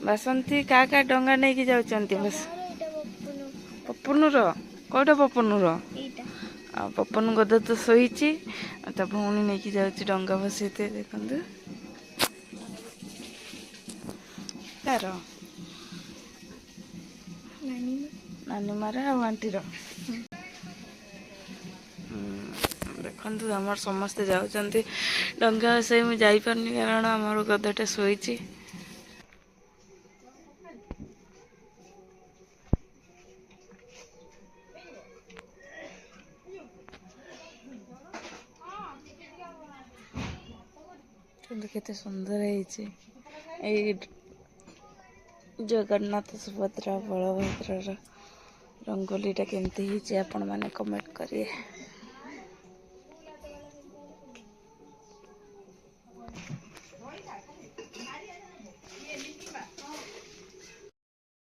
ବାସନ୍ତୀ କାହା ଡଙ୍ଗା ନେଇକି ଯାଉଛନ୍ତି ବସ ପପନୁର କୋଉଟା ପପନୁର ଆଉ ପପନ ଗଦ ତ ଶୋଇଛି ଆଉ ତା ଭଉଣୀ ନେଇକି ଯାଉଛି ଡଙ୍ଗା ବସେଇତେ ଦେଖନ୍ତୁ ତାର ନାନୀ ମାର ଆଉ ଆଣ୍ଟିର ଦେଖନ୍ତୁ ଆମର ସମସ୍ତେ ଯାଉଛନ୍ତି ଡଙ୍ଗା ବସେଇ ମୁଁ ଯାଇପାରୁନି କାରଣ ଆମର ଗଦଟା ଶୋଇଛି। କିନ୍ତୁ କେତେ ସୁନ୍ଦର ହେଇଛି ଏଇ ଜଗନ୍ନାଥ ସୁଭଦ୍ରା ବଳଭଦ୍ରର ରଙ୍ଗୋଲିଟା କେମିତି ହେଇଛି ଆପଣମାନେ କମେଣ୍ଟ କରିବେ।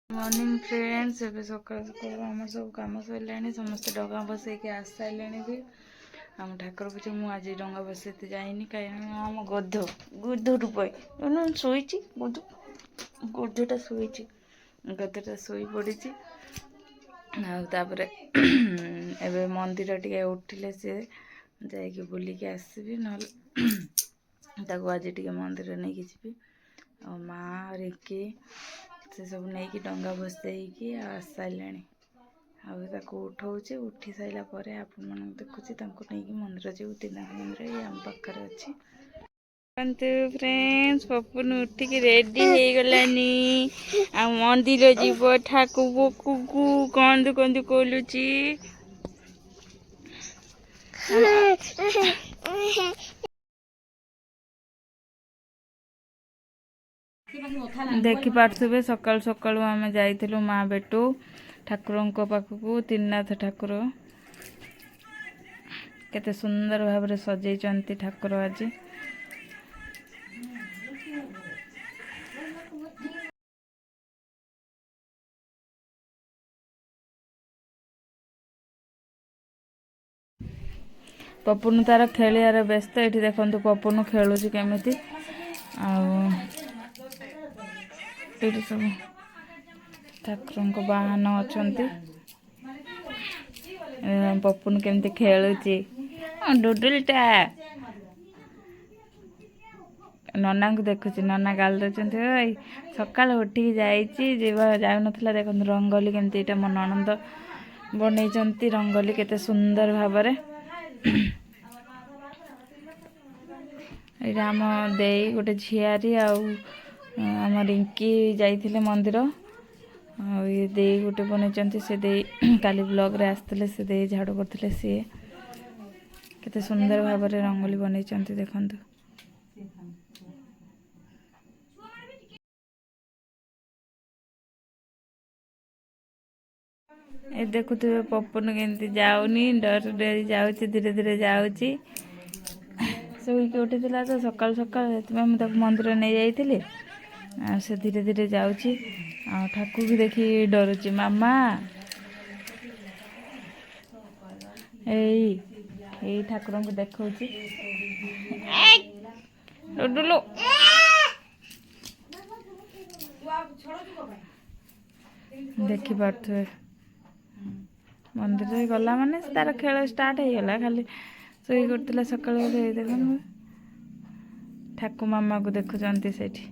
ମର୍ଣ୍ଣିଂ ଫ୍ରେଣ୍ଡସ୍, ଏବେ ସକାଳୁ ସକାଳୁ ଆମର ସବୁ କାମ ସରିଲାଣି, ସମସ୍ତେ ଡଙ୍ଗା ବସେଇକି ଆସିସାରିଲେଣି ବି। ଆମ ଠାକୁର ପୂଜା ମୁଁ ଆଜି ଡଙ୍ଗା ବସେଇତେ ଯାଇନି କାହିଁକି ଆମ ଗଧ ରୂପ ଶୋଇଛି ଗଧଟା ଶୋଇଛି ଗଧଟା ଶୋଇ ପଡ଼ିଛି। ଆଉ ତାପରେ ଏବେ ମନ୍ଦିର ଟିକେ ଉଠିଲେ ସିଏ ଯାଇକି ବୁଲିକି ଆସିବି, ନହେଲେ ତାକୁ ଆଜି ଟିକେ ମନ୍ଦିର ନେଇକି ଯିବି। ଆଉ ମା ରିଙ୍କି ସେ ସବୁ ନେଇକି ଡଙ୍ଗା ବସେଇକି ଆସିସାରିଲେଣି। ଆଉ ତାକୁ ଉଠଉଛି, ଉଠି ସାରିଲା ପରେ ଆପଣମାନଙ୍କୁ ଦେଖୁଛି ତାଙ୍କୁ ନେଇକି ମନ୍ଦିର ଯିବୁ। ତିନାଥ ମନ୍ଦିର ଏଇ ଆମ ପାଖରେ ଅଛି। ଫ୍ରେଣ୍ଡସ୍, ପପୁନ ଉଠିକି ରେଡି ହେଇଗଲାନି ଆଉ ମନ୍ଦିର ଯିବ। ଠାକୁରକୁ କନ୍ଦୁ କନ୍ଦୁ କୋଲୁଛି। ଦେଖିପାରୁଥିବେ ସକାଳୁ ସକାଳୁ ଆମେ ଯାଇଥିଲୁ ମା ବେଟୁ ଠାକୁରଙ୍କ ପାଖକୁ। ତ୍ରିନାଥ ଠାକୁର କେତେ ସୁନ୍ଦର ଭାବରେ ସଜେଇଛନ୍ତି ଠାକୁର ଆଜି। ପପୁନ ତାର ଖେଳିବାର ବ୍ୟସ୍ତ। ଏଠି ଦେଖନ୍ତୁ ପପୁନ ଖେଳୁଛି କେମିତି। ଆଉ ଏଠି ସବୁ ଠାକୁରଙ୍କ ବାହନ ଅଛନ୍ତି। ପପୁନ କେମିତି ଖେଳୁଛି ଡୁଡୁଲଟା। ନନାଙ୍କୁ ଦେଖୁଛି, ନନା ଗାଳି ଦଉଛନ୍ତି। ଓଇ ସକାଳୁ ଉଠିକି ଯାଇଛି, ଯାଉନଥିଲା। ଦେଖନ୍ତୁ ରଙ୍ଗୋଲି କେମିତି, ଏଇଟା ମୋ ନଣନ୍ଦ ବନେଇଛନ୍ତି ରଙ୍ଗୋଲି କେତେ ସୁନ୍ଦର ଭାବରେ। ଏଇଟା ଆମ ଦେଇ ଗୋଟେ ଝିଆରୀ ଆଉ ଆମ ରିଙ୍କି ଯାଇଥିଲେ ମନ୍ଦିର। ଆଉ ଏ ଦେଇ ଗୋଟେ ବନେଇଛନ୍ତି। ସେ ଦେଇ କାଲି ବ୍ଲଗ୍ରେ ଆସିଥିଲେ, ସେ ଦେଇ ଝାଡ଼ୁ କରୁଥିଲେ। ସିଏ କେତେ ସୁନ୍ଦର ଭାବରେ ରଙ୍ଗୋଲି ବନେଇଛନ୍ତି ଦେଖନ୍ତୁ। ଏ ଦେଖୁଥିବେ ପପୁନ କେମିତି ଯାଉନି, ଡରି ଯାଉଛି, ଧୀରେ ଧୀରେ ଯାଉଛି। ଶୋଇକି ଉଠିଥିଲା ତ ସକାଳୁ ସକାଳୁ, ସେଥିପାଇଁ ମୁଁ ତାକୁ ମନ୍ଦିର ନେଇଯାଇଥିଲି। ଆଉ ସେ ଧୀରେ ଧୀରେ ଯାଉଛି। ଆଉ ଠାକୁରକୁ ଦେଖି ଡରୁଛି। ମାମା ଏଇ ଠାକୁରଙ୍କୁ ଦେଖଉଛି। ଡୁଡୁଲୁ ଦେଖିପାରୁଥିବେ ମନ୍ଦିରରେ ଗଲା ମାନେ ତାର ଖେଳ ଷ୍ଟାର୍ଟ ହେଇଗଲା। ଖାଲି ଶୋଇ କରୁଥିଲା ସକାଳୁ। ଦେଖନ୍ତୁ ଠାକୁ ମାମାକୁ ଦେଖୁଛନ୍ତି ସେଇଠି।